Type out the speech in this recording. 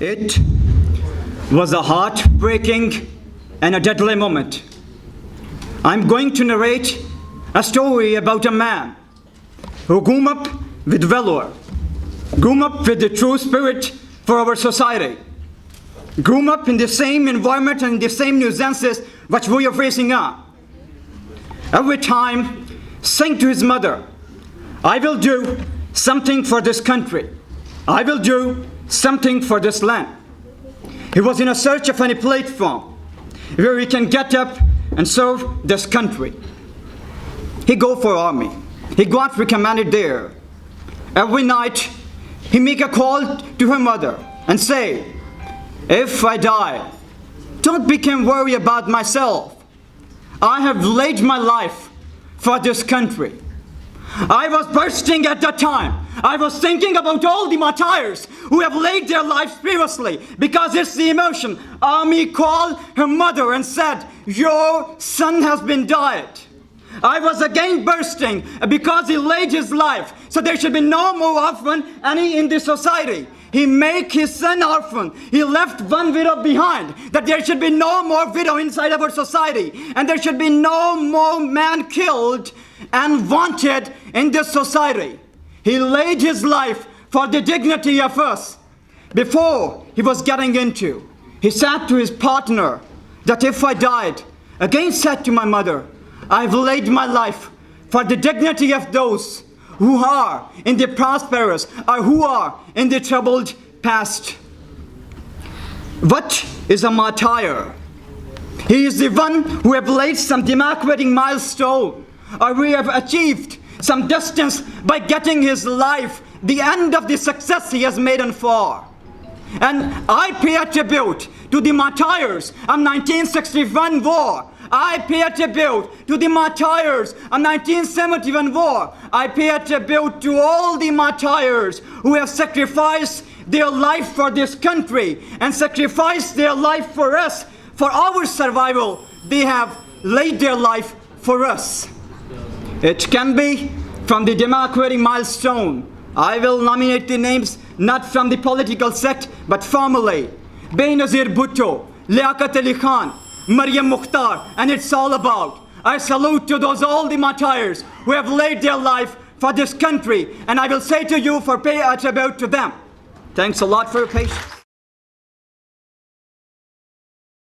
It was a heartbreaking and a deadly moment. I'm going to narrate a story about a man who grew up with valor, grew up with the true spirit for our society, grew up in the same environment and the same nuisances which we are facing now. Every time, saying to his mother, I will do something for this country. I will do something for this land. He was in a search of any platform where he can get up and serve this country. He go for army. He got recommended there. Every night, he make a call to her mother and say, if I die, don't become worried about myself. I have laid my life for this country. I was bursting at that time. I was thinking about all the martyrs who have laid their lives previously because it's the emotion. Army called her mother and said, your son has been died. I was again bursting because he laid his life so there should be no more orphan any in this society. He make his son orphan. He left one widow behind, that there should be no more widow inside our society, and there should be no more man killed and wanted in this society. He laid his life for the dignity of us. Before he was getting into, he said to his partner that if I died, again said to my mother, I've laid my life for the dignity of those who are in the prosperous or who are in the troubled past. What is a martyr? He is the one who have laid some democratic milestone, or we have achieved some distance by getting his life, the end of the success he has made and for. And I pay a tribute to the martyrs of 1961 war. I pay a tribute to the martyrs of 1971 war. I pay a tribute to all the martyrs who have sacrificed their life for this country and sacrificed their life for us, for our survival. They have laid their life for us. It can be from the democratic milestone. I will nominate the names not from the political sect, but formally. Benazir Bhutto, Liaquat Ali Khan, Maryam Mukhtar, and it's all about. I salute to those all the martyrs who have laid their life for this country, and I will say to you for pay a tribute to them. Thanks a lot for your patience.